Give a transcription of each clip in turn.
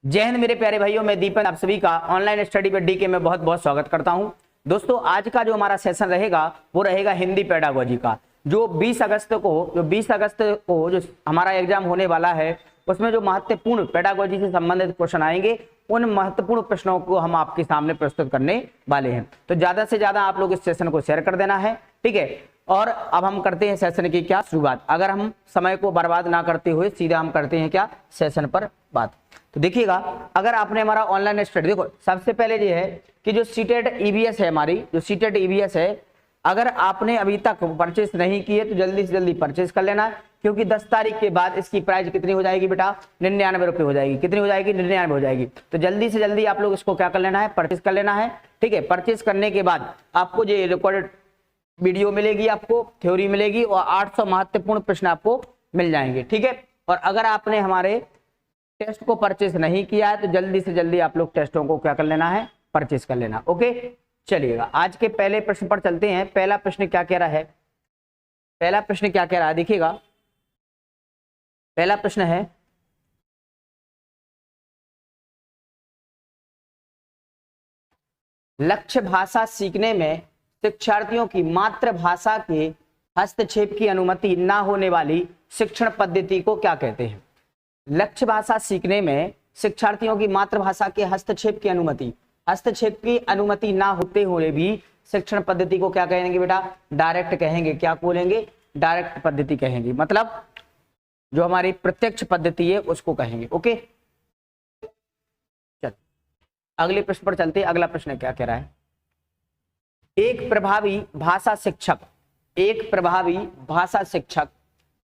जय हिंद मेरे प्यारे भाइयों, मैं दीपक आप सभी का ऑनलाइन स्टडी पे डीके में बहुत बहुत स्वागत करता हूं। दोस्तों, आज का जो हमारा सेशन रहेगा वो रहेगा हिंदी पेडागोजी का। जो 20 अगस्त को जो हमारा एग्जाम होने वाला है उसमें जो महत्वपूर्ण पेडागोजी से संबंधित क्वेश्चन आएंगे, उन महत्वपूर्ण प्रश्नों को हम आपके सामने प्रस्तुत करने वाले हैं। तो ज्यादा से ज्यादा आप लोग इस सेशन को शेयर कर देना है, ठीक है। और अब हम करते हैं सेशन की क्या शुरुआत। अगर हम समय को बर्बाद ना करते हुए सीधा हम करते हैं क्या सेशन पर बात। तो देखिएगा, अगर आपने हमारा ऑनलाइन स्टडी, देखो सबसे पहले ये है कि जो सीटेट ईवीएस है, हमारी जो सीटेट ईवीएस है, अगर आपने अभी तक परचेस नहीं की है तो जल्दी से जल्दी परचेस कर लेना, क्योंकि 10 तारीख के बाद इसकी प्राइस कितनी हो जाएगी बेटा, 99 रुपये हो जाएगी। कितनी हो जाएगी? 99 हो जाएगी। तो जल्दी से जल्दी आप लोग इसको क्या कर लेना है, परचेस कर लेना है, ठीक है। परचेस करने के बाद आपको जो रिकॉर्डेड वीडियो मिलेगी, आपको थ्योरी मिलेगी और 800 महत्वपूर्ण प्रश्न आपको मिल जाएंगे, ठीक है। और अगर आपने हमारे टेस्ट को परचेस नहीं किया है तो जल्दी से जल्दी आप लोग टेस्टों को क्या कर लेना है, परचेस कर लेना। ओके, चलिएगा आज के पहले प्रश्न पर चलते हैं। पहला प्रश्न क्या कह रहा है, पहला प्रश्न क्या कह रहा है, देखिएगा। पहला प्रश्न है, लक्ष्य भाषा सीखने में शिक्षार्थियों की मातृभाषा के हस्तक्षेप की अनुमति ना होने वाली शिक्षण पद्धति को क्या कहते हैं? लक्ष्य भाषा सीखने में शिक्षार्थियों की मातृभाषा के हस्तक्षेप की अनुमति ना होते हुए भी शिक्षण पद्धति को क्या कहेंगे बेटा? डायरेक्ट कहेंगे। क्या बोलेंगे? डायरेक्ट पद्धति कहेंगे, मतलब जो हमारी प्रत्यक्ष पद्धति है उसको कहेंगे। ओके, चल अगले प्रश्न पर चलते हैं। अगला प्रश्न क्या कह रहा है, एक प्रभावी भाषा शिक्षक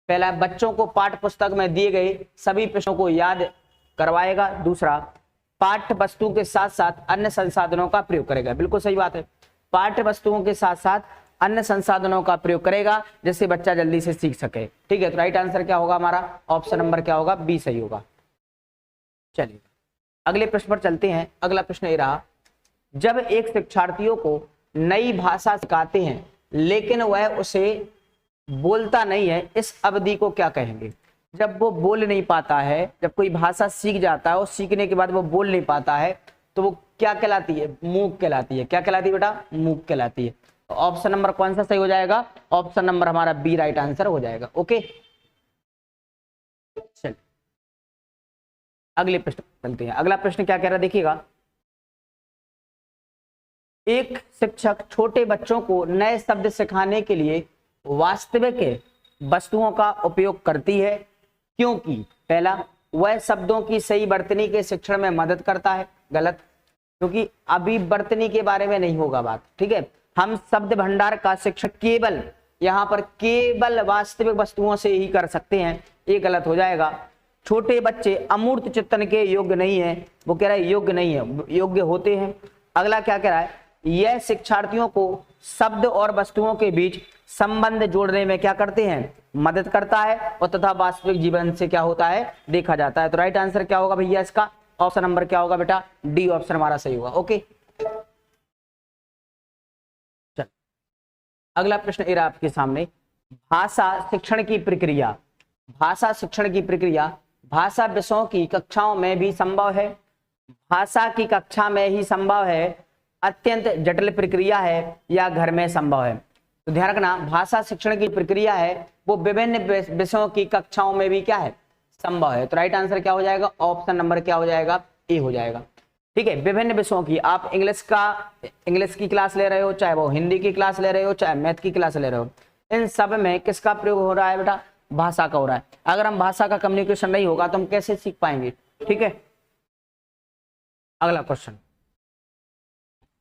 पहला बच्चों को पाठ्य पुस्तक में दिए गए सभी प्रश्नों को याद करवाएगा। दूसरा, पाठ्य वस्तु के साथ साथ अन्य संसाधनों का प्रयोग करेगा। बिल्कुल सही बात है, पाठ्य वस्तुओं के साथ साथ अन्य संसाधनों का प्रयोग करेगा जिससे बच्चा जल्दी से सीख सके, ठीक है। तो राइट आंसर क्या होगा हमारा? ऑप्शन नंबर क्या होगा? बी सही होगा। चलिए अगले प्रश्न पर चलते हैं। अगला प्रश्न ये रहा, जब एक शिक्षार्थियों को नई भाषा सिखाते हैं लेकिन वह उसे बोलता नहीं है, इस अवधि को क्या कहेंगे? जब वो बोल नहीं पाता है, जब कोई भाषा सीख जाता है और सीखने के बाद वो बोल नहीं पाता है तो वो क्या कहलाती है? मूक कहलाती है। क्या कहलाती है बेटा? मूक कहलाती है। तो ऑप्शन नंबर कौन सा सही हो जाएगा? ऑप्शन नंबर हमारा बी राइट आंसर हो जाएगा। ओके, चलिए अगले प्रश्न चलते हैं। अगला प्रश्न क्या कह रहा है, देखिएगा। एक शिक्षक छोटे बच्चों को नए शब्द सिखाने के लिए वास्तविक वस्तुओं का उपयोग करती है क्योंकि पहला, वह शब्दों की सही वर्तनी के शिक्षण में मदद करता है। गलत, क्योंकि अभी वर्तनी के बारे में नहीं होगा बात, ठीक है। हम शब्द भंडार का शिक्षण केवल यहाँ पर केवल वास्तविक वस्तुओं से ही कर सकते हैं, ये गलत हो जाएगा। छोटे बच्चे अमूर्त चिंतन के योग्य नहीं है, वो कह रहा है योग्य नहीं है, योग्य होते हैं। अगला क्या कह रहा है, यह शिक्षार्थियों को शब्द और वस्तुओं के बीच संबंध जोड़ने में क्या करते हैं? मदद करता है और तथा वास्तविक जीवन से क्या होता है? देखा जाता है। तो राइट आंसर क्या होगा भैया इसका? ऑप्शन नंबर क्या होगा बेटा? डी ऑप्शन हमारा सही होगा। ओके, चल अगला प्रश्न ये रहा आपके सामने, भाषा शिक्षण की प्रक्रिया भाषा विषयों की कक्षाओं में भी संभव है, भाषा की कक्षा में ही संभव है, अत्यंत जटिल प्रक्रिया है या घर में संभव है? तो ध्यान रखना, भाषा शिक्षण की प्रक्रिया है वो विभिन्न विषयों की कक्षाओं में भी क्या है? संभव है। तो राइट आंसर क्या हो जाएगा? ऑप्शन नंबर क्या हो जाएगा? ए हो जाएगा, ठीक है। विभिन्न विषयों की, आप इंग्लिश की क्लास ले रहे हो, चाहे वो हिंदी की क्लास ले रहे हो, चाहे मैथ की क्लास ले रहे हो, इन सब में किसका प्रयोग हो रहा है बेटा? भाषा का हो रहा है। अगर हम भाषा का कम्युनिकेशन नहीं होगा तो हम कैसे सीख पाएंगे, ठीक है। अगला क्वेश्चन,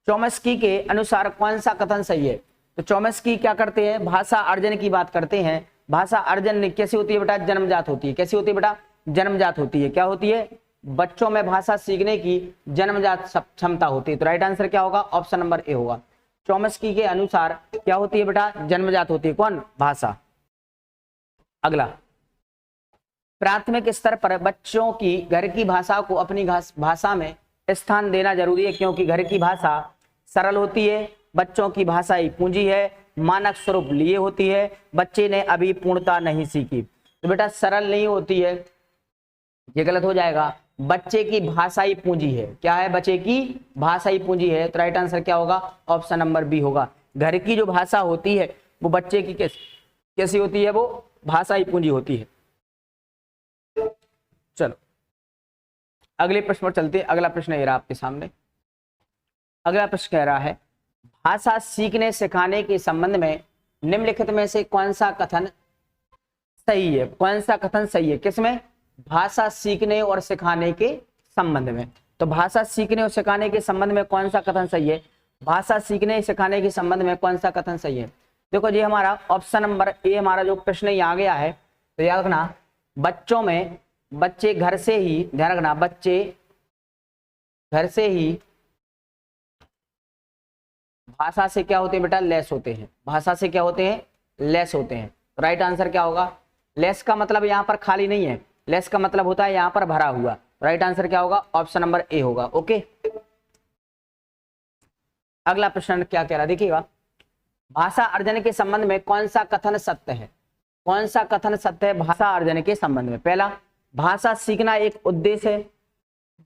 चॉम्स्की के अनुसार कौन सा कथन सही है? तो चॉम्स्की क्या करते हैं? भाषा अर्जन की बात करते हैं। भाषा अर्जन कैसी होती है बेटा? जन्मजात होती है। कैसी होती है बेटा? जन्मजात होती है। क्या होती है? बच्चों में भाषा सीखने की जन्मजात क्षमता होती है। तो राइट आंसर क्या होगा? ऑप्शन नंबर ए होगा। चॉम्स्की के अनुसार क्या होती है बेटा? जन्मजात होती है। कौन? भाषा। अगला, प्राथमिक स्तर पर बच्चों की घर की भाषा को अपनी भाषा में स्थान देना जरूरी है क्योंकि घर की भाषा सरल होती है, बच्चों की भाषा ही पूंजी है, मानक स्वरूप लिए होती है, बच्चे ने अभी पूर्णता नहीं सीखी। तो बेटा सरल नहीं होती है, ये गलत हो जाएगा। बच्चे की भाषाई पूंजी है। क्या है? बच्चे की भाषाई पूंजी है। तो राइट आंसर क्या होगा? ऑप्शन नंबर बी होगा। घर की जो भाषा होती है वो बच्चे की कैसी होती है? वो भाषाई पूंजी होती है। चलो अगले प्रश्न पर चलते हैं। अगला प्रश्न ये रहा आपके सामने। अगला प्रश्न कह रहा है भाषा सीखने सिखाने के संबंध में निम्नलिखित में से कौन सा कथन सही है? कौन सा कथन सही है? किसमें? भाषा सीखने और सिखाने के संबंध में। तो भाषा सीखने और सिखाने के संबंध में कौन सा कथन सही है? भाषा सीखने सिखाने के संबंध में कौन सा कथन सही है? देखो जी, हमारा ऑप्शन नंबर ए हमारा जो प्रश्न यहाँ गया है, तो याद रखना बच्चों में बच्चे घर से ही, ध्यान रखना, बच्चे घर से ही भाषा से क्या होते हैं बेटा? लेस होते हैं। भाषा से क्या होते हैं? लेस होते हैं। राइट आंसर क्या होगा? लेस का मतलब यहाँ पर खाली नहीं है, लेस का मतलब होता है यहाँ पर भरा हुआ। राइट आंसर क्या होगा? ऑप्शन नंबर ए होगा। ओके, अगला प्रश्न क्या कह रहा है देखिएगा। भाषा अर्जन के संबंध में कौन सा कथन सत्य है? कौन सा कथन सत्य है भाषा अर्जन के संबंध में? पहला, भाषा सीखना एक उद्देश्य है।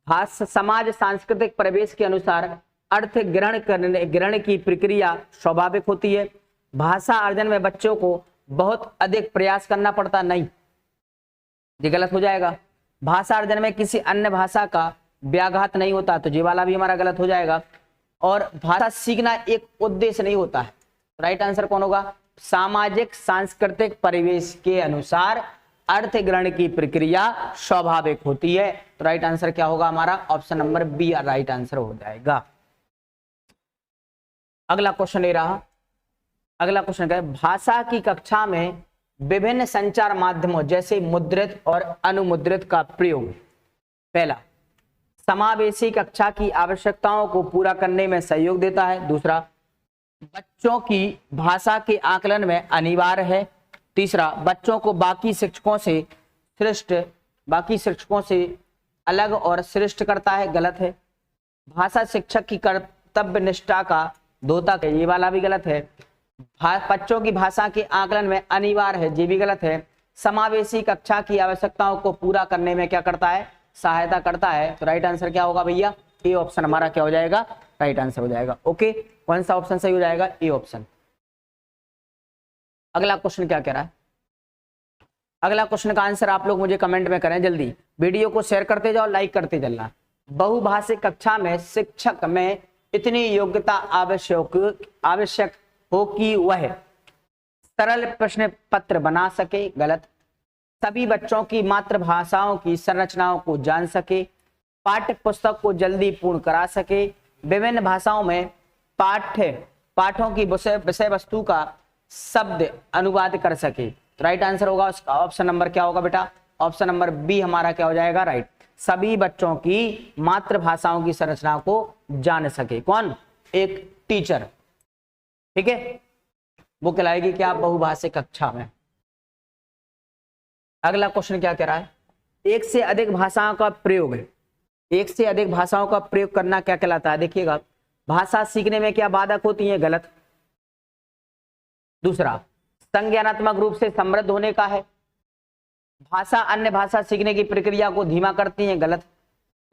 भाषा समाज सांस्कृतिक परिवेश के अनुसार अर्थ ग्रहण की प्रक्रिया स्वाभाविक होती है। भाषा अर्जन में बच्चों को बहुत अधिक प्रयास करना पड़ता नहीं, ये गलत हो जाएगा। भाषा अर्जन में किसी अन्य भाषा का व्याघात नहीं होता, तो ये वाला भी हमारा गलत हो जाएगा। और भाषा सीखना एक उद्देश्य नहीं होता है। राइट आंसर कौन होगा? सामाजिक सांस्कृतिक परिवेश के अनुसार अर्थ ग्रहण की प्रक्रिया स्वाभाविक होती है। तो राइट आंसर क्या होगा हमारा? Option number B right answer हो जाएगा। अगला क्वेश्चन ले रहा, अगला क्वेश्चन क्या है? भाषा की कक्षा में विभिन्न संचार माध्यमों जैसे मुद्रित और अनुमुद्रित का प्रयोग। पहला, समावेशी कक्षा की आवश्यकताओं को पूरा करने में सहयोग देता है। दूसरा, बच्चों की भाषा के आकलन में अनिवार्य है। तीसरा, बच्चों को बाकी शिक्षकों से अलग और श्रेष्ठ करता है। गलत है। भाषा शिक्षक की कर्तव्य निष्ठा का द्योतक है, ये वाला भी गलत है। बच्चों की भाषा के आकलन में अनिवार्य है, ये भी गलत है। समावेशी कक्षा की आवश्यकताओं को पूरा करने में क्या करता है? सहायता करता है। तो राइट आंसर क्या होगा भैया? ए ऑप्शन हमारा क्या हो जाएगा? राइट आंसर हो जाएगा। ओके, कौन सा ऑप्शन सही हो जाएगा? A option. अगला क्वेश्चन क्या कह रहा है? अगला क्वेश्चन का आंसर आप लोग मुझे कमेंट में करें जल्दी। वीडियो को शेयर करते जाओ, लाइक करते चलना। बहुभाषिक कक्षा में शिक्षक में इतनी योग्यता आवश्यक हो कि वह सरल प्रश्न पत्र बना सके। गलत। सभी बच्चों की मातृभाषाओं की संरचनाओं को जान सके, पाठ्य पुस्तक को जल्दी पूर्ण करा सके, विभिन्न भाषाओं में पाठों की विषय वस्तु का शब्द अनुवाद कर सके। राइट आंसर होगा उसका ऑप्शन नंबर क्या होगा बेटा? ऑप्शन नंबर बी हमारा क्या हो जाएगा? राइट। सभी बच्चों की मातृभाषाओं की संरचना को जान सके। कौन? एक टीचर। ठीक है, वो कहलाएगी क्या? बहुभाषिक कक्षा में। अगला क्वेश्चन क्या कह रहा है? एक से अधिक भाषाओं का प्रयोग है। एक से अधिक भाषाओं का प्रयोग करना क्या कहलाता है? देखिएगा, भाषा सीखने में क्या बाधक होती है? गलत। दूसरा, संज्ञानात्मक रूप से समृद्ध होने का है। भाषा अन्य भाषा सीखने की प्रक्रिया को धीमा करती है। गलत।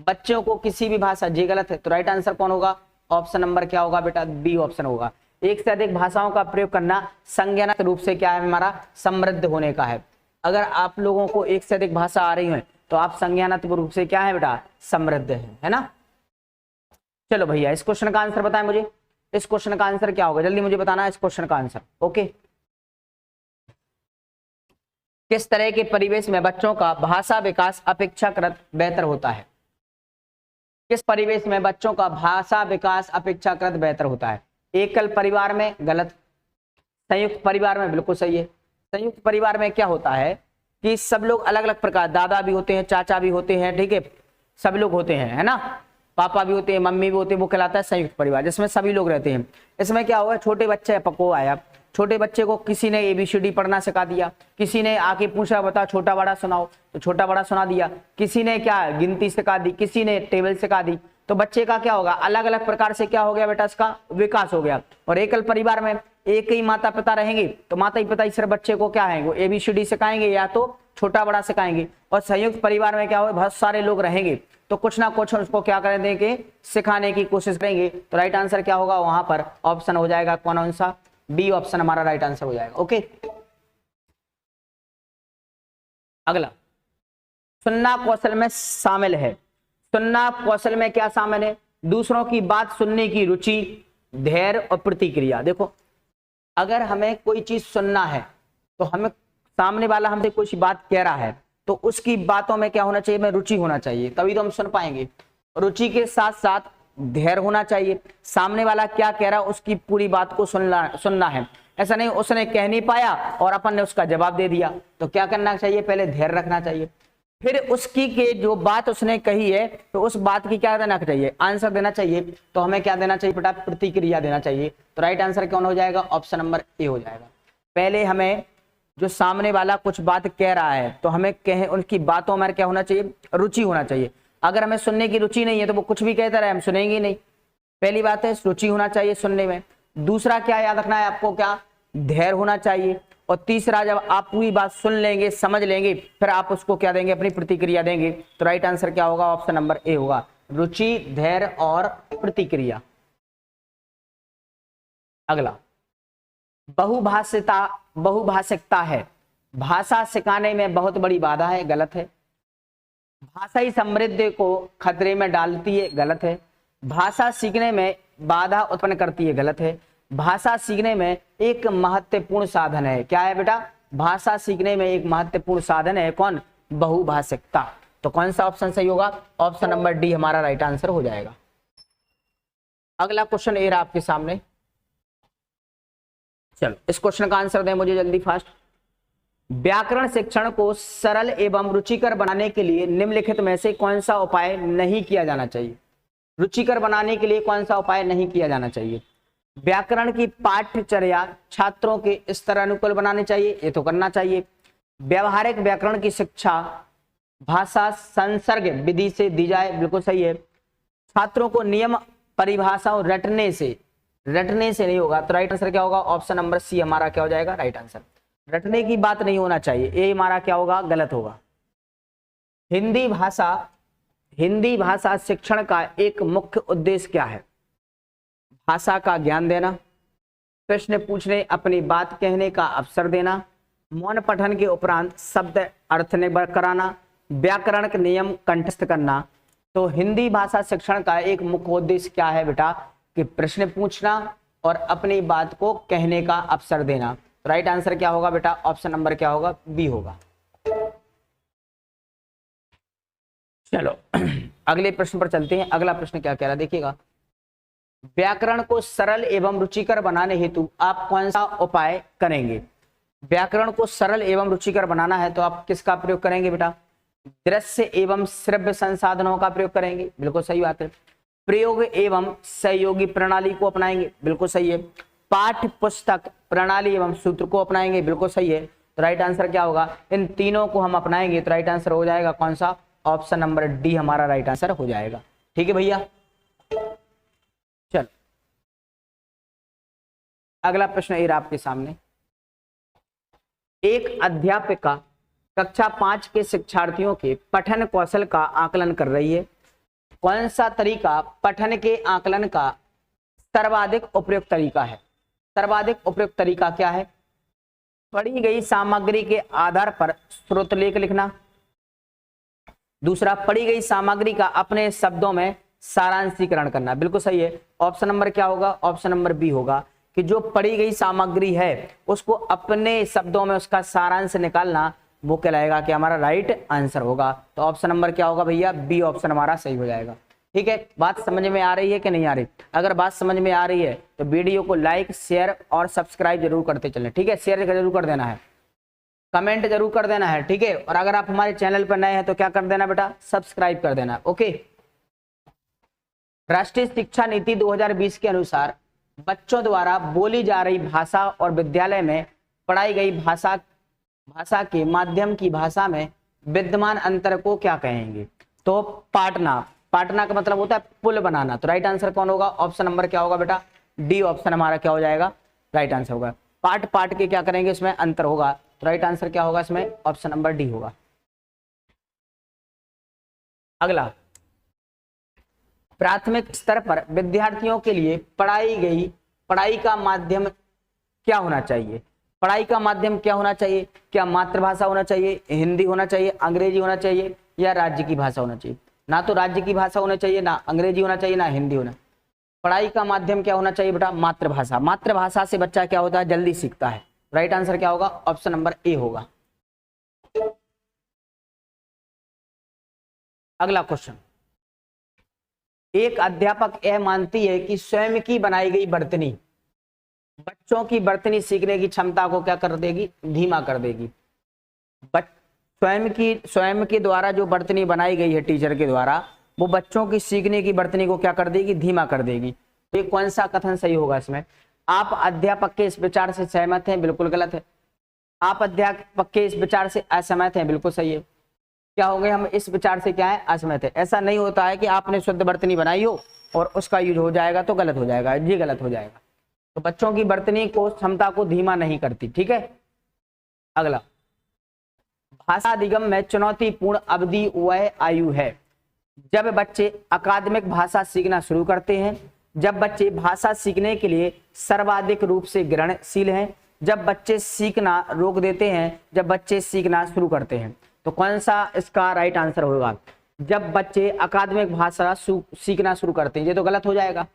बच्चों को किसी भी भाषा, जी गलत है। तो राइट आंसर कौन होगा? ऑप्शन नंबर क्या होगा बेटा? बी ऑप्शन होगा। एक से अधिक भाषाओं का प्रयोग करना संज्ञानात्मक रूप से क्या है हमारा? समृद्ध होने का है। अगर आप लोगों को एक से अधिक भाषा आ रही है तो आप संज्ञानात्मक रूप से क्या है बेटा? समृद्ध है ना। चलो भैया, इस क्वेश्चन का आंसर बताएं मुझे। इस क्वेश्चन का आंसर क्या होगा? जल्दी मुझे बताना इस क्वेश्चन का आंसर। ओके, किस तरह के परिवेश में बच्चों का भाषा विकास अपेक्षाकृत बेहतर होता है? किस परिवेश में बच्चों का भाषा विकास अपेक्षाकृत बेहतर होता है? एकल परिवार में? गलत। संयुक्त परिवार में? बिल्कुल सही है। संयुक्त परिवार में क्या होता है कि सब लोग अलग अलग प्रकार, दादा भी होते हैं, चाचा भी होते हैं, ठीक है, सब लोग होते हैं, है ना, पापा भी होते हैं, मम्मी भी होते हैं, वो कहलाता है संयुक्त परिवार, जिसमें सभी लोग रहते हैं। इसमें क्या हुआ? छोटे बच्चे पको आया, छोटे बच्चे को किसी ने ABCD पढ़ना सिखा दिया, किसी ने आके पूछा बता छोटा बड़ा सुनाओ, तो छोटा बड़ा सुना दिया, किसी ने क्या गिनती सिखा दी, किसी ने टेबल सिखा दी। तो बच्चे का क्या होगा? अलग अलग प्रकार से क्या हो गया बेटा? इसका विकास हो गया। और एकल परिवार में एक ही माता पिता रहेंगे तो माता ही पिता ही सिर्फ बच्चे को क्या है? वो ABCD सिखाएंगे या तो छोटा बड़ा सिखाएंगे। और संयुक्त परिवार में क्या हो, बहुत सारे लोग रहेंगे तो कुछ ना कुछ उसको क्या कर देंगे, सिखाने की कोशिश करेंगे। तो राइट आंसर क्या होगा वहां पर, ऑप्शन हो जाएगा कौन सा, बी ऑप्शन हमारा राइट आंसर हो जाएगा। ओके, अगला सुनना कौशल में शामिल है। सुनना कौशल में क्या शामिल है, दूसरों की बात सुनने की रुचि, धैर्य और प्रतिक्रिया। देखो अगर हमें कोई चीज सुनना है तो हमें सामने वाला हमसे कुछ बात कह रहा है तो उसकी बातों में क्या होना चाहिए, में रुचि होना चाहिए, तभी तो हम सुन पाएंगे। रुचि के साथ साथ धैर्य होना चाहिए, सामने वाला क्या कह रहा है उसकी पूरी बात को सुनना है। ऐसा नहीं उसने कह नहीं पाया और अपन ने उसका जवाब दे दिया, तो क्या करना चाहिए, पहले धैर्य रखना चाहिए, फिर उसकी के जो बात उसने कही है तो उस बात की क्या देना चाहिए, आंसर देना चाहिए। तो हमें क्या देना चाहिए बेटा, प्रतिक्रिया देना चाहिए। तो राइट आंसर कौन हो जाएगा, ऑप्शन नंबर ए हो जाएगा। पहले हमें जो सामने वाला कुछ बात कह रहा है तो हमें कहे उनकी बातों में क्या होना चाहिए, रुचि होना चाहिए। अगर हमें सुनने की रुचि नहीं है तो वो कुछ भी कहता रहे हम सुनेंगे नहीं। पहली बात है रुचि होना चाहिए सुनने में। दूसरा क्या याद रखना है आपको, क्या धैर्य होना चाहिए। और तीसरा जब आप पूरी बात सुन लेंगे, समझ लेंगे, फिर आप उसको क्या देंगे, अपनी प्रतिक्रिया देंगे। तो राइट आंसर क्या होगा, ऑप्शन नंबर ए होगा, रुचि, धैर्य और प्रतिक्रिया। अगला बहुभाषिकता है, भाषा सिखाने में बहुत बड़ी बाधा है, गलत है। भाषाई समृद्धि को खतरे में डालती है, गलत है। भाषा सीखने में बाधा उत्पन्न करती है, गलत है। भाषा सीखने में एक महत्वपूर्ण साधन है, क्या है बेटा, भाषा सीखने में एक महत्वपूर्ण साधन है, कौन, बहुभाषिकता। तो कौन सा ऑप्शन सही होगा, ऑप्शन नंबर डी हमारा राइट आंसर हो जाएगा। अगला क्वेश्चन ए रहा आपके सामने, चलो इस क्वेश्चन का आंसर दें मुझे जल्दी फास्ट। व्याकरण शिक्षण को सरल एवं रुचिकर बनाने के लिए निम्नलिखित में से कौन सा उपाय नहीं किया जाना चाहिए। रुचिकर बनाने के लिए कौन सा उपाय नहीं किया जाना चाहिए। व्याकरण की पाठ्यचर्या छात्रों के स्तर अनुकूल बनानी चाहिए, ये तो करना चाहिए। व्यवहारिक व्याकरण की शिक्षा भाषा संसर्ग विधि से दी जाए, बिल्कुल सही है। छात्रों को नियम परिभाषाओं रटने से नहीं होगा, तो राइट आंसर क्या होगा, ऑप्शन नंबर सी हमारा क्या हो जाएगा, राइट आंसर। रटने की बात नहीं होना चाहिए, ये हमारा क्या होगा, गलत होगा। हिंदी भाषा शिक्षण का एक मुख्य उद्देश्य क्या है, भाषा का ज्ञान देना, प्रश्न पूछने, अपनी बात कहने का अवसर देना, मौन पठन के उपरांत शब्द अर्थ निर्भर कराना, व्याकरण के नियम कंठस्थ करना। तो हिंदी भाषा शिक्षण का एक मुख्य उद्देश्य क्या है बेटा, कि प्रश्न पूछना और अपनी बात को कहने का अवसर देना। तो राइट आंसर क्या होगा बेटा, ऑप्शन नंबर क्या होगा, बी होगा। चलो अगले प्रश्न पर चलते हैं। अगला प्रश्न क्या कह रहा है देखिएगा, व्याकरण को सरल एवं रुचिकर बनाने हेतु आप कौन सा उपाय करेंगे। व्याकरण को सरल एवं रुचिकर बनाना है तो आप किसका प्रयोग करेंगे बेटा, दृश्य एवं श्रव्य संसाधनों का प्रयोग करेंगे, बिल्कुल सही बात है। प्रयोग एवं सहयोगी प्रणाली को अपनाएंगे, बिल्कुल सही है। पाठ्य पुस्तक प्रणाली एवं सूत्र को अपनाएंगे, बिल्कुल सही है। तो राइट आंसर क्या होगा, इन तीनों को हम अपनाएंगे तो राइट आंसर हो जाएगा कौन सा, ऑप्शन नंबर डी हमारा राइट आंसर हो जाएगा। ठीक है भैया, चल अगला प्रश्न ये आपके सामने। एक अध्यापिका कक्षा 5 के शिक्षार्थियों के पठन कौशल का आकलन कर रही है। कौन सा तरीका पठन के आकलन का सर्वाधिक उपयुक्त तरीका है। सर्वाधिक उपयुक्त तरीका क्या है, पढ़ी गई सामग्री के आधार पर स्रोतलेख लिखना। दूसरा, पढ़ी गई सामग्री का अपने शब्दों में सारांशीकरण करना, बिल्कुल सही है। ऑप्शन नंबर क्या होगा, ऑप्शन नंबर बी होगा, कि जो पढ़ी गई सामग्री है उसको अपने शब्दों में उसका सारांश निकालना, वो कहलाएगा कि हमारा राइट आंसर होगा। तो ऑप्शन नंबर क्या होगा भैया, बी ऑप्शन हमारा सही हो जाएगा। ठीक है, बात समझ में आ रही है कि नहीं आ रही। अगर बात समझ में आ रही है तो वीडियो को लाइक शेयर और सब्सक्राइब जरूर करते चलें। ठीक है, शेयर जरूर कर देना है, कमेंट जरूर कर देना है। ठीक है, और अगर आप हमारे चैनल पर नए हैं तो क्या कर देना बेटा, सब्सक्राइब कर देना। ओके, राष्ट्रीय शिक्षा नीति 2020 के अनुसार बच्चों द्वारा बोली जा रही भाषा और विद्यालय में पढ़ाई गई भाषा के माध्यम की भाषा में विद्यमान अंतर को क्या कहेंगे। तो पाटना का मतलब होता है पुल बनाना। तो राइट आंसर कौन होगा, ऑप्शन नंबर क्या होगा बेटा, डी ऑप्शन हमारा क्या हो जाएगा, राइट आंसर होगा। पाठ के क्या करेंगे, इसमें अंतर होगा। तो राइट आंसर क्या होगा इसमें? ऑप्शन नंबर डी होगा। अगला, प्राथमिक स्तर पर विद्यार्थियों के लिए पढ़ाई का माध्यम क्या होना चाहिए? पढ़ाई का माध्यम क्या होना चाहिए? क्या मातृभाषा होना चाहिए, हिंदी होना चाहिए, अंग्रेजी होना चाहिए, या राज्य की भाषा होना चाहिए? ना तो राज्य की भाषा होना चाहिए, ना अंग्रेजी होना चाहिए, ना हिंदी होना। पढ़ाई का माध्यम क्या होना चाहिए बेटा? मातृभाषा। मातृभाषा से बच्चा क्या होता है? जल्दी सीखता है। राइट आंसर क्या होगा? ऑप्शन नंबर ए होगा। अगला क्वेश्चन, एक अध्यापक यह मानती है कि स्वयं की बनाई गई वर्तनी बच्चों की वर्तनी सीखने की क्षमता को क्या कर देगी? धीमा कर देगी। स्वयं के द्वारा जो वर्तनी बनाई गई है टीचर के द्वारा, वो बच्चों की सीखने की वर्तनी को क्या कर देगी? धीमा कर देगी। तो ये कौन सा कथन सही होगा इसमें? आप अध्यापक के इस विचार से सहमत हैं? बिल्कुल गलत है। आप अध्यापक के इस विचार से असहमत हैं? बिल्कुल सही है। क्या हो गए? हम इस विचार से क्या है? असहमत है। ऐसा नहीं होता है कि आपने शुद्ध वर्तनी बनाई हो और उसका यूज हो जाएगा तो गलत हो जाएगा, ये गलत हो जाएगा। तो बच्चों की वर्तनी को क्षमता को धीमा नहीं करती। ठीक है। अगला, भाषा अधिगम में चुनौतीपूर्ण अवधि वह आयु है जब बच्चे अकादमिक भाषा सीखना शुरू करते हैं, जब बच्चे भाषा सीखने के लिए सर्वाधिक रूप से ग्रहणशील हैं, जब बच्चे सीखना रोक देते हैं, जब बच्चे सीखना शुरू करते हैं। तो कौन सा इसका राइट आंसर होगा? जब बच्चे अकादमिक भाषा सीखना शुरू करते हैं, ये तो गलत हो जाएगा।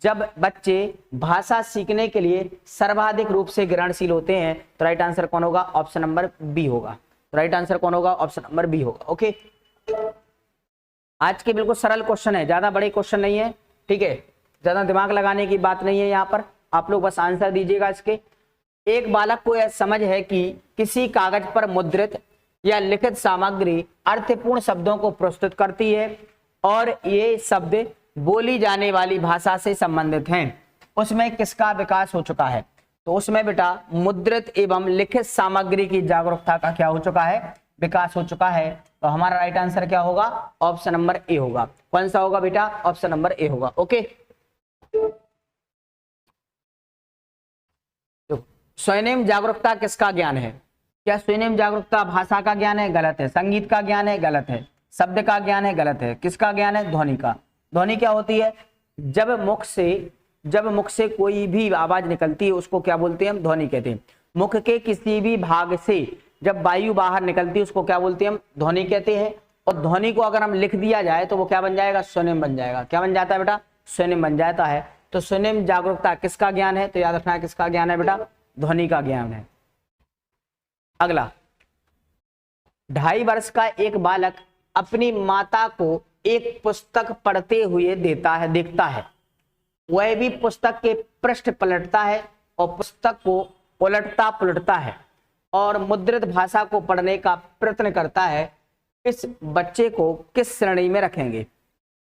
जब बच्चे भाषा सीखने के लिए सर्वाधिक रूप से ग्रहणशील होते हैं, तो राइट आंसर कौन होगा? ऑप्शन नंबर बी होगा। राइट आंसर कौन होगा? ऑप्शन नंबर बी होगा। ओके, आज के बिल्कुल सरल क्वेश्चन है, ज्यादा बड़े क्वेश्चन नहीं है। ठीक है, ज्यादा दिमाग लगाने की बात नहीं है यहाँ पर, आप लोग बस आंसर दीजिएगा इसके। एक बालक को यह समझ है कि किसी कागज पर मुद्रित या लिखित सामग्री अर्थपूर्ण शब्दों को प्रस्तुत करती है और ये शब्द बोली जाने वाली भाषा से संबंधित हैं। उसमें किसका विकास हो चुका है? तो उसमें बेटा मुद्रित एवं लिखित सामग्री की जागरूकता का क्या हो चुका है? विकास हो चुका है। तो हमारा राइट आंसर क्या होगा? ऑप्शन नंबर ए होगा। कौन सा होगा बेटा? ऑप्शन नंबर ए होगा। ओके, तो स्वयं जागरूकता किसका ज्ञान है? क्या स्वयं जागरूकता भाषा का ज्ञान है? गलत है। संगीत का ज्ञान है? गलत है। शब्द का ज्ञान है? गलत है। किसका ज्ञान है? ध्वनि का। ध्वनि क्या होती है? जब मुख से कोई भी आवाज निकलती है उसको क्या बोलते हैं? हम ध्वनि कहते हैं। मुख के किसी भी भाग से जब वायु बाहर निकलती है उसको क्या बोलते हैं? हम ध्वनि कहते हैं। और ध्वनि को अगर हम लिख दिया जाए तो वो क्या बन जाएगा? स्वनिम बन जाएगा। क्या बन जाता है बेटा? स्वनिम बन जाता है। तो स्वनिम जागरूकता किसका ज्ञान है? तो याद रखना है किसका ज्ञान है बेटा? ध्वनि का ज्ञान है। अगला, 2.5 वर्ष का एक बालक अपनी माता को एक पुस्तक पढ़ते हुए देखता है। वह भी पुस्तक के पृष्ठ पलटता है और पुस्तक को उलटता पुलटता है और मुद्रित भाषा को पढ़ने का प्रयत्न करता है। इस बच्चे को किस श्रेणी में रखेंगे?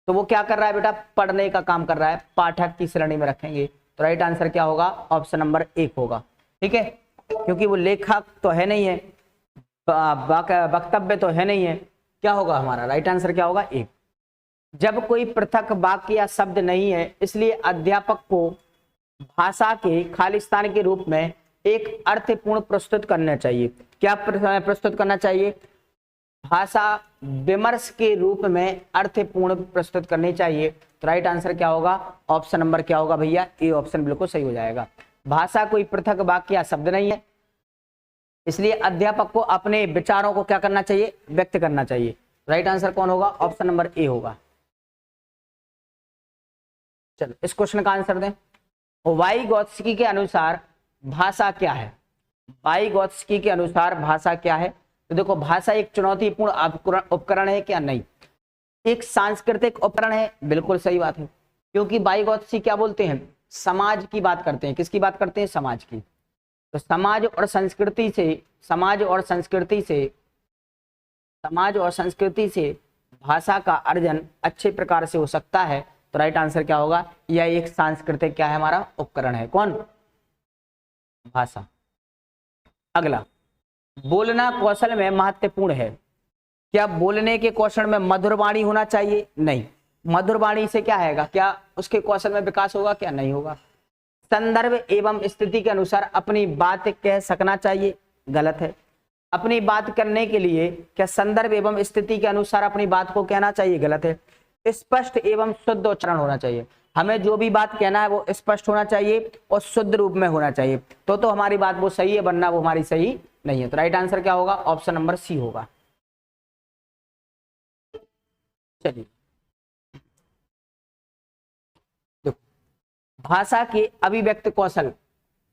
तो वो क्या कर रहा है बेटा? पढ़ने का काम कर रहा है, पाठक की श्रेणी में रखेंगे। तो राइट आंसर क्या होगा? ऑप्शन नंबर 1 होगा। ठीक है, क्योंकि वो लेखक तो है नहीं है, वक्तव्य तो है नहीं है। क्या होगा हमारा राइट आंसर? क्या होगा? 1। जब कोई पृथक वाक्य या शब्द नहीं है, इसलिए अध्यापक को भाषा के खालिस्तान के रूप में एक अर्थपूर्ण प्रस्तुत करना चाहिए। क्या प्रस्तुत करना चाहिए? भाषा विमर्श के रूप में अर्थपूर्ण प्रस्तुत करनी चाहिए। तो राइट आंसर क्या होगा? ऑप्शन नंबर क्या होगा भैया? ए ऑप्शन बिल्कुल सही हो जाएगा। भाषा कोई पृथक वाक्य या शब्द नहीं है, इसलिए अध्यापक को अपने विचारों को क्या करना चाहिए? व्यक्त करना चाहिए। राइट आंसर कौन होगा? ऑप्शन नंबर ए होगा। चलो इस क्वेश्चन का आंसर दें। वाइगोत्स्की के अनुसार भाषा क्या है? वाइगोत्स्की के अनुसार भाषा क्या है? तो देखो, भाषा एक चुनौतीपूर्ण उपकरण है क्या? नहीं। एक सांस्कृतिक उपकरण है? बिल्कुल सही बात है, क्योंकि वाइगोत्स्की क्या बोलते हैं? समाज की बात करते हैं। किसकी बात करते हैं? समाज की। तो समाज और संस्कृति से भाषा का अर्जन अच्छे प्रकार से हो सकता है। तो राइट आंसर क्या होगा? यह एक सांस्कृतिक क्या है हमारा? उपकरण है। कौन? भाषा। अगला, बोलना कौशल में महत्वपूर्ण है। क्या बोलने के कौशल में मधुर वाणी होना चाहिए? नहीं। मधुर वाणी से क्या है? क्या उसके कौशल में विकास होगा? क्या नहीं होगा। संदर्भ एवं स्थिति के अनुसार अपनी बात कह सकना चाहिए? गलत है। अपनी बात करने के लिए क्या संदर्भ एवं स्थिति के अनुसार अपनी बात को कहना चाहिए, गलत है। स्पष्ट एवं शुद्ध उच्चारण होना चाहिए, हमें जो भी बात कहना है वो स्पष्ट होना चाहिए और शुद्ध रूप में होना चाहिए, तो हमारी बात वो सही है, वरना वो हमारी सही नहीं है। तो राइट आंसर क्या होगा, ऑप्शन नंबर सी होगा। चलिए भाषा के अभिव्यक्त कौशल,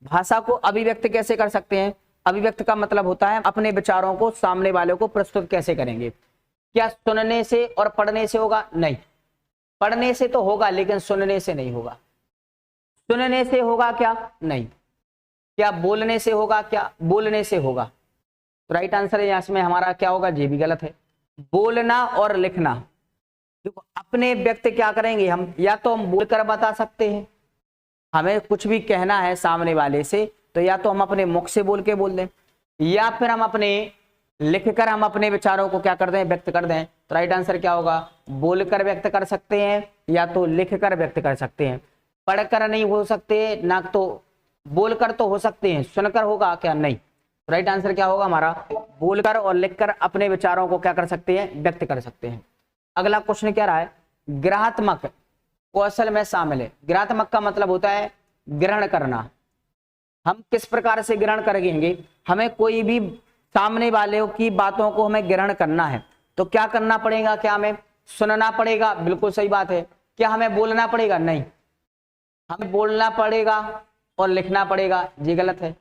भाषा को अभिव्यक्त कैसे कर सकते हैं। अभिव्यक्त का मतलब होता है अपने विचारों को सामने वाले को प्रस्तुत कैसे करेंगे। क्या सुनने से और पढ़ने से होगा, नहीं, पढ़ने से तो होगा लेकिन सुनने से नहीं होगा। सुनने से होगा क्या, नहीं। क्या बोलने से होगा, क्या बोलने से होगा। तो राइट आंसर है इसमें हमारा क्या होगा, ये भी गलत है। बोलना और लिखना, देखो अपने व्यक्त क्या करेंगे हम, या तो हम बोलकर बता सकते हैं, हमें कुछ भी कहना है सामने वाले से तो या तो हम अपने मुख से बोल के बोल दें, या फिर हम अपने लिखकर हम अपने विचारों को क्या कर दें, व्यक्त कर दें। तो राइट आंसर क्या होगा, बोलकर व्यक्त कर सकते हैं या तो लिखकर व्यक्त कर सकते हैं। पढ़कर नहीं हो सकते, ना तो बोलकर तो हो सकते हैं, सुनकर होगा क्या, नहीं। राइट आंसर क्या होगा हमारा, बोलकर और लिखकर अपने विचारों को क्या कर सकते हैं, व्यक्त कर सकते हैं। अगला क्वेश्चन क्या रहा है, ग्रहात्मक कौशल में शामिल है। ग्रहात्मक का मतलब होता है ग्रहण करना। हम किस प्रकार से ग्रहण करेंगे, हमें कोई भी सामने वाले की बातों को हमें ग्रहण करना है तो क्या करना पड़ेगा, क्या हमें सुनना पड़ेगा, बिल्कुल सही बात है। क्या हमें बोलना पड़ेगा, नहीं, हमें बोलना पड़ेगा और लिखना पड़ेगा, ये गलत है।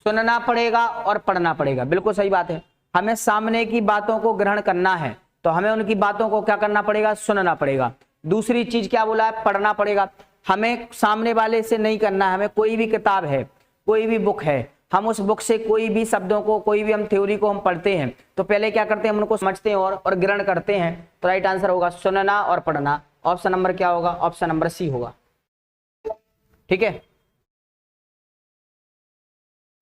सुनना पड़ेगा और पढ़ना पड़ेगा, बिल्कुल सही बात है। हमें सामने की बातों को ग्रहण करना है तो हमें उनकी बातों को क्या करना पड़ेगा, सुनना पड़ेगा। दूसरी चीज क्या बोला है, पढ़ना पड़ेगा। हमें सामने वाले से नहीं करना है, हमें कोई भी किताब है, कोई भी बुक है, हम उस बुक से कोई भी शब्दों को, कोई भी हम थ्योरी को हम पढ़ते हैं तो पहले क्या करते हैं, हम उनको समझते हैं और ग्रहण करते हैं। तो राइट आंसर होगा सुनना और पढ़ना। ऑप्शन नंबर क्या होगा, ऑप्शन नंबर सी होगा। ठीक है,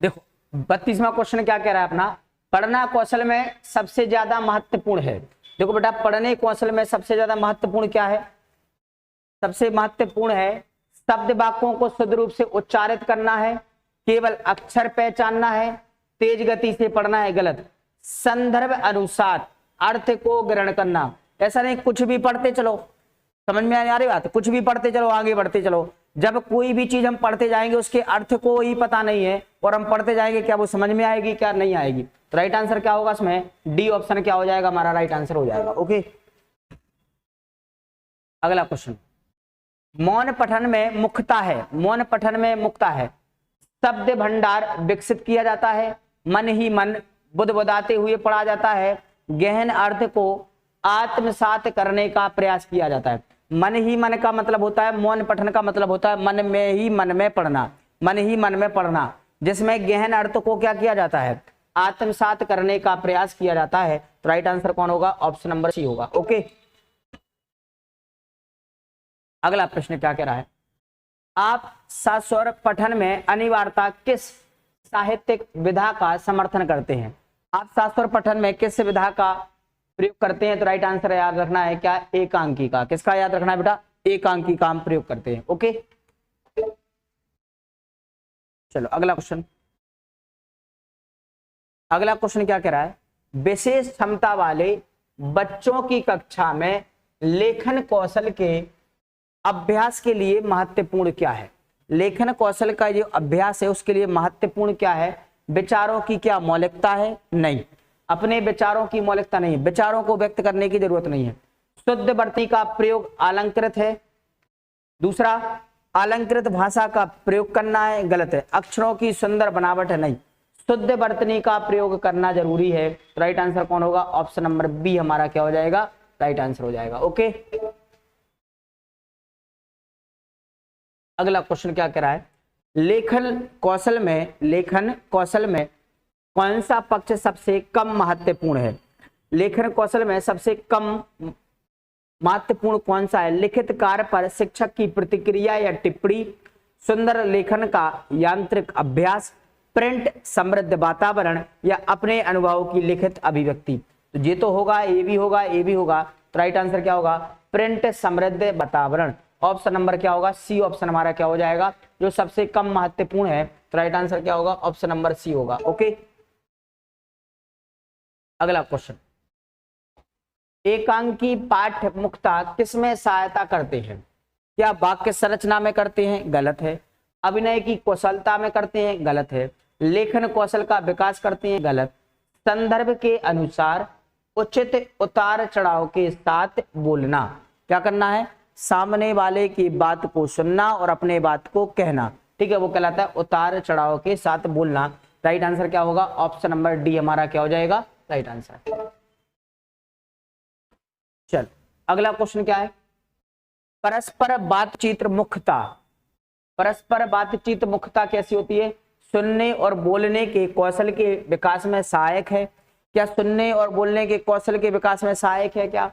देखो 32वां क्वेश्चन क्या कह रहा है अपना, पढ़ना कौशल में सबसे ज्यादा महत्वपूर्ण है। देखो बेटा, पढ़ने कौशल में सबसे ज्यादा महत्वपूर्ण क्या है, सबसे महत्वपूर्ण है शब्द वाक्यों को शुद्ध रूप से उच्चारित करना है, केवल अक्षर पहचानना है, तेज गति से पढ़ना है, गलत। संदर्भ अनुसार अर्थ को ग्रहण करना, ऐसा नहीं कुछ भी पढ़ते चलो, समझ में आ रही बात, कुछ भी पढ़ते चलो, आगे बढ़ते चलो। जब कोई भी चीज हम पढ़ते जाएंगे उसके अर्थ को ही पता नहीं है और हम पढ़ते जाएंगे, क्या वो समझ में आएगी, क्या नहीं आएगी। तो राइट आंसर क्या होगा इसमें, डी ऑप्शन क्या हो जाएगा हमारा, राइट आंसर हो जाएगा। ओके, अगला क्वेश्चन, मौन पठन में मुख्यता है, मौन पठन में मुख्यता है शब्द भंडार विकसित किया जाता है, मन ही मन बुदबुदाते हुए पढ़ा जाता है, गहन अर्थ को आत्मसात करने का प्रयास किया जाता है। मन ही मन का मतलब होता है, मौन पठन का मतलब होता है मन में ही मन में पढ़ना, मन ही मन में पढ़ना, जिसमें गहन अर्थ को क्या किया जाता है, आत्मसात करने का प्रयास किया जाता है। तो राइट आंसर कौन होगा, ऑप्शन नंबर सी होगा। ओके, अगला प्रश्न क्या कह रहा है, आप सस्वर पठन में अनिवार्यता किस साहित्यिक विधा का समर्थन करते हैं। आप सस्वर पठन में किस विधा का प्रयोग करते हैं। तो राइट आंसर याद रखना है क्या, एकांकी का। किसका याद रखना है बेटा, एकांकी का हम प्रयोग करते हैं। ओके, चलो अगला क्वेश्चन, अगला क्वेश्चन क्या कह रहा है, विशेष क्षमता वाले बच्चों की कक्षा में लेखन कौशल के अभ्यास के लिए महत्वपूर्ण क्या है। लेखन कौशल का जो अभ्यास है उसके लिए महत्वपूर्ण क्या है, विचारों की क्या मौलिकता है, नहीं, अपने विचारों की मौलिकता नहीं है, विचारों को व्यक्त करने की जरूरत नहीं है। शुद्ध वर्तनी का प्रयोग अलंकृत है, दूसरा अलंकृत भाषा का प्रयोग करना है, गलत है। अक्षरों की सुंदर बनावट है, नहीं, शुद्ध वर्तनी का प्रयोग करना जरूरी है। राइट आंसर कौन होगा, ऑप्शन नंबर बी हमारा क्या हो जाएगा, राइट आंसर हो जाएगा। ओके, अगला क्वेश्चन क्या कह रहा है, लेखन कौशल में कौन सा पक्ष सबसे कम महत्वपूर्ण है। लेखन कौशल में सबसे कम महत्वपूर्ण कौन सा है, लिखित कार्य पर शिक्षक की प्रतिक्रिया या टिप्पणी, सुंदर लेखन का यांत्रिक अभ्यास, प्रिंट समृद्ध वातावरण, या अपने अनुभव की लिखित अभिव्यक्ति। तो ये तो होगा, ये भी होगा, ये भी होगा। तो राइट आंसर क्या होगा, प्रिंट समृद्ध वातावरण। ऑप्शन नंबर क्या होगा, सी ऑप्शन हमारा क्या हो जाएगा, जो सबसे कम महत्वपूर्ण है। तो राइट आंसर क्या होगा, ऑप्शन नंबर सी होगा। ओके, अगला क्वेश्चन, एकांकी पाठ मुक्ता किसमें सहायता करते हैं? क्या वाक्य संरचना में करते हैं? गलत है। अभिनय की कौशलता में करते हैं? गलत है। लेखन कौशल का विकास करते हैं? गलत। संदर्भ के अनुसार उचित उतार चढ़ाव के साथ बोलना, क्या करना है, सामने वाले की बात को सुनना और अपने बात को कहना, ठीक है, वो कहलाता है उतार चढ़ाव के साथ बोलना। राइट आंसर क्या होगा, ऑप्शन नंबर डी हमारा क्या हो जाएगा, राइट आंसर। चल अगला क्वेश्चन क्या है, परस्पर बातचीत मुख्यता। परस्पर बातचीत मुख्यता कैसी होती है? सुनने और बोलने के कौशल के विकास में सहायक है। क्या सुनने और बोलने के कौशल के विकास में सहायक है? क्या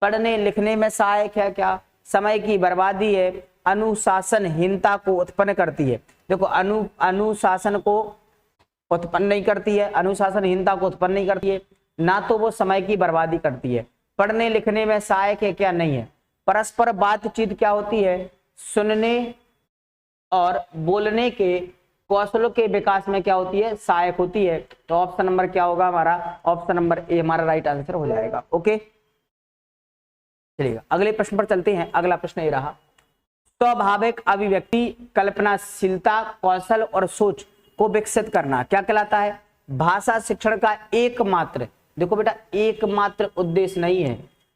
पढ़ने लिखने में सहायक है? क्या समय की बर्बादी है? अनुशासनहीनता को उत्पन्न करती है। देखो अनुशासन को उत्पन्न नहीं करती है, अनुशासनहीनता को उत्पन्न नहीं करती है, ना तो वो समय की बर्बादी करती है। पढ़ने लिखने में सहायक है? क्या नहीं है। परस्पर बातचीत क्या होती है? सुनने और बोलने के कौशलों के विकास में क्या होती है, सहायक होती है। तो ऑप्शन नंबर क्या होगा हमारा, ऑप्शन नंबर ए हमारा राइट आंसर हो जाएगा। ओके चलिएगा अगले प्रश्न पर चलते हैं। अगला प्रश्न ये रहा, स्वाभाविक अभिव्यक्ति, कल्पनाशीलता, कौशल और सोच को विकसित करना क्या कहलाता है? भाषा शिक्षण का एकमात्र, देखो बेटा एकमात्र उद्देश्य नहीं है,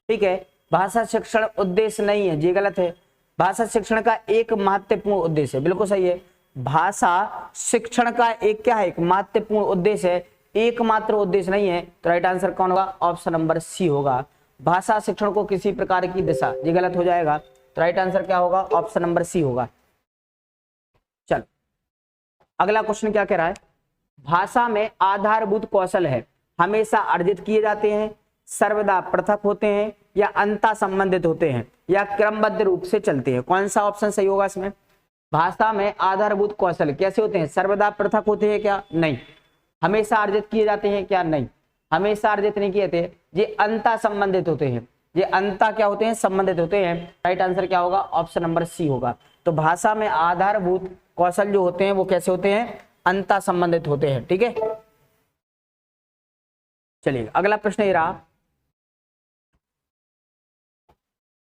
ठीक है, भाषा शिक्षण उद्देश्य नहीं है, ये गलत है। भाषा शिक्षण का एक महत्वपूर्ण उद्देश्य है, बिल्कुल सही है। भाषा शिक्षण का एक क्या है, एक महत्वपूर्ण उद्देश्य है, एकमात्र उद्देश्य नहीं है। तो राइट आंसर कौन होगा, ऑप्शन नंबर सी होगा। भाषा शिक्षण को किसी प्रकार की दिशा, ये गलत हो जाएगा। तो राइट आंसर क्या होगा, ऑप्शन नंबर सी होगा। चलो अगला क्वेश्चन क्या कह रहा है, भाषा में आधारभूत कौशल है, हमेशा अर्जित किए जाते हैं, सर्वदा पृथक होते हैं, या अंतः संबंधित होते हैं, या क्रमबद्ध रूप से चलते हैं। कौन सा ऑप्शन सही होगा इसमें? भाषा में आधारभूत कौशल कैसे होते हैं? सर्वदा पृथक होते हैं? क्या नहीं। हमेशा अर्जित किए जाते हैं? क्या नहीं, हमेशा अर्जित नहीं किए थे। ये अंतः संबंधित होते हैं, ये अंतः क्या होते हैं, संबंधित होते हैं। राइट आंसर क्या होगा, ऑप्शन नंबर सी होगा। तो भाषा में आधारभूत कौशल जो होते हैं वो कैसे होते हैं, अंतः संबंधित होते हैं, ठीक है। चलिए अगला प्रश्न ये रहा,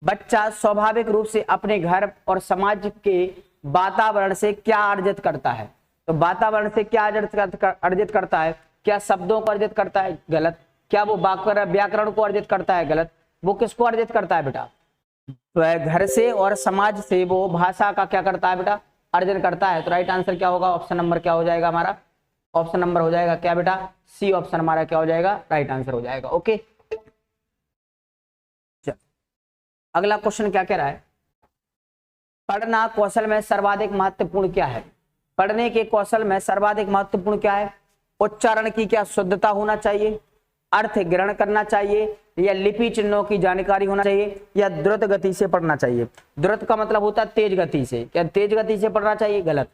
बच्चा स्वाभाविक रूप से अपने घर और समाज के वातावरण से क्या अर्जित करता है? तो वातावरण से क्या अर्जित करता है? क्या शब्दों को अर्जित करता है? गलत। क्या वो व्याकरण को अर्जित करता है? गलत। वो किसको अर्जित करता है बेटा? तो घर से और समाज से वो भाषा का क्या करता है बेटा, अर्जन करता है। तो राइट आंसर क्या होगा, ऑप्शन नंबर क्या हो जाएगा हमारा, ऑप्शन नंबर हो जाएगा क्या बेटा, सी ऑप्शन हमारा क्या हो जाएगा, राइट आंसर हो जाएगा। ओके अगला क्वेश्चन क्या कह रहा है, पढ़ना कौशल में सर्वाधिक महत्वपूर्ण क्या है? पढ़ने के कौशल में सर्वाधिक महत्वपूर्ण क्या है? उच्चारण की क्या शुद्धता होना चाहिए, अर्थ ग्रहण करना चाहिए, या लिपि चिन्हों की जानकारी होना चाहिए, या द्रुत गति से पढ़ना चाहिए। द्रुत का मतलब होता है तेज गति से, क्या तेज गति से पढ़ना चाहिए? गलत।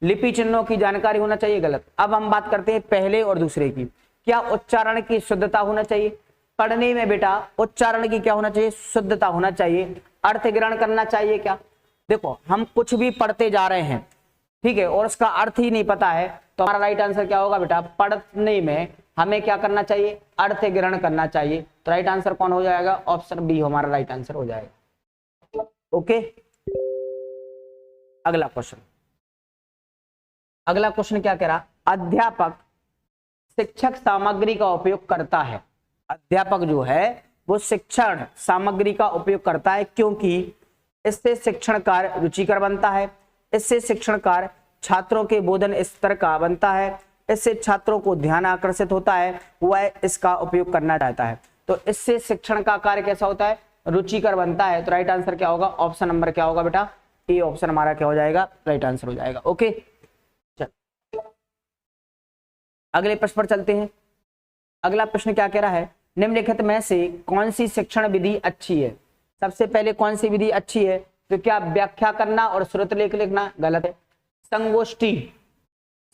लिपि चिन्हों की जानकारी होना चाहिए? गलत। अब हम बात करते हैं पहले और दूसरे की। क्या उच्चारण की शुद्धता होना चाहिए? पढ़ने में बेटा उच्चारण की क्या होना चाहिए, शुद्धता होना चाहिए। अर्थ ग्रहण करना चाहिए क्या? देखो हम कुछ भी पढ़ते जा रहे हैं, ठीक है, और उसका अर्थ ही नहीं पता है, तो हमारा राइट आंसर क्या होगा बेटा, पढ़ने में हमें क्या करना चाहिए, अर्थ ग्रहण करना चाहिए। तो राइट आंसर कौन हो जाएगा, ऑप्शन बी हमारा राइट आंसर हो जाएगा। ओके अगला क्वेश्चन, अगला क्वेश्चन क्या कह रहा, अध्यापक शिक्षक सामग्री का उपयोग करता है। अध्यापक जो है वो शिक्षण सामग्री का उपयोग करता है, क्योंकि इससे शिक्षण कार्य रुचिकर बनता है, इससे शिक्षण कार्य छात्रों के बोधन स्तर का बनता है, इससे छात्रों को ध्यान आकर्षित होता है, वह इसका उपयोग करना चाहता है। तो इससे शिक्षण का कार्य कैसा होता है, रुचिकर बनता है। तो राइट आंसर क्या होगा, ऑप्शन नंबर क्या होगा बेटा, ए ऑप्शन हमारा क्या हो जाएगा, राइट आंसर हो जाएगा। ओके चल अगले प्रश्न पर चलते हैं। अगला प्रश्न क्या कह रहा है, निम्नलिखित में से कौन सी शिक्षण विधि अच्छी है? सबसे पहले कौन सी विधि अच्छी है? तो क्या व्याख्या करना और श्रुतलेख लिखना? गलत है।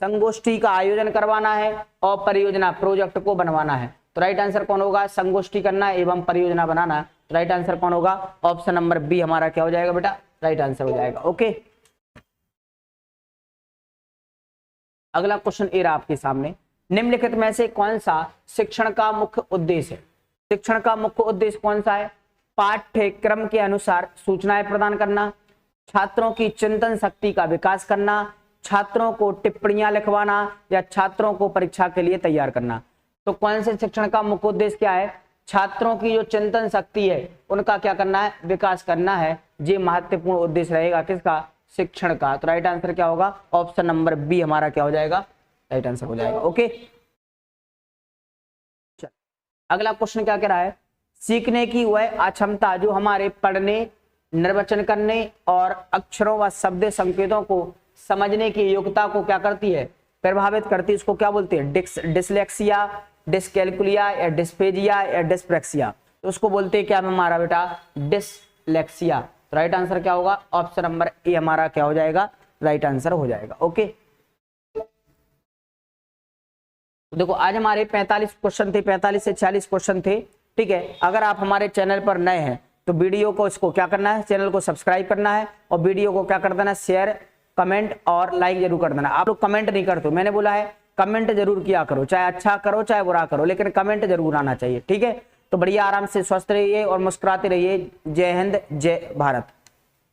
संगोष्ठी का आयोजन करवाना है और परियोजना प्रोजेक्ट को बनवाना है। तो राइट आंसर कौन होगा, संगोष्ठी करना एवं परियोजना बनाना। तो राइट आंसर कौन होगा, ऑप्शन नंबर बी हमारा क्या हो जाएगा बेटा, राइट आंसर हो जाएगा। ओके, अगला क्वेश्चन ए रहा आपके सामने, निम्नलिखित में से कौन सा शिक्षण का मुख्य उद्देश्य है? शिक्षण का मुख्य उद्देश्य कौन सा है? पाठ्यक्रम के अनुसार सूचनाएं प्रदान करना, छात्रों की चिंतन शक्ति का विकास करना, छात्रों को टिप्पणियां लिखवाना, या छात्रों को परीक्षा के लिए तैयार करना। तो कौन से शिक्षण का मुख्य उद्देश्य क्या है? छात्रों की जो चिंतन शक्ति है उनका क्या करना है? विकास करना है। ये महत्वपूर्ण उद्देश्य रहेगा किसका? शिक्षण का। तो राइट आंसर क्या होगा? ऑप्शन नंबर बी हमारा क्या हो जाएगा? राइट आंसर हो जाएगा। ओके, चल अगला क्वेश्चन क्या कह रहा है? सीखने की वह अक्षमता जो हमारे पढ़ने, निर्वचन करने और अक्षरों व शब्द संकेतों को समझने की योग्यता को क्या करती है? प्रभावित करती है। इसको क्या बोलते हैं? डिसलेक्सिया, डिसकैलकुलिया, या डिस्पेजिया, या डिस्प्रैक्सिया। तो उसको बोलते हैं क्या हमारा बेटा? डिसलेक्सिया। तो राइट आंसर क्या होगा? ऑप्शन नंबर ए हमारा क्या हो जाएगा? राइट आंसर हो जाएगा। ओके, तो देखो आज हमारे 45 क्वेश्चन थे, 45 से 40 क्वेश्चन थे। ठीक है, अगर आप हमारे चैनल पर नए हैं तो वीडियो को इसको क्या करना है? चैनल को सब्सक्राइब करना है और वीडियो को क्या कर देना? शेयर, कमेंट और लाइक जरूर कर देना। आप लोग कमेंट नहीं करते, मैंने बोला है कमेंट जरूर किया करो, चाहे अच्छा करो चाहे बुरा करो, लेकिन कमेंट जरूर आना चाहिए। ठीक है, तो बढ़िया आराम से स्वस्थ रहिए और मुस्कुराते रहिए। जय हिंद, जय भारत।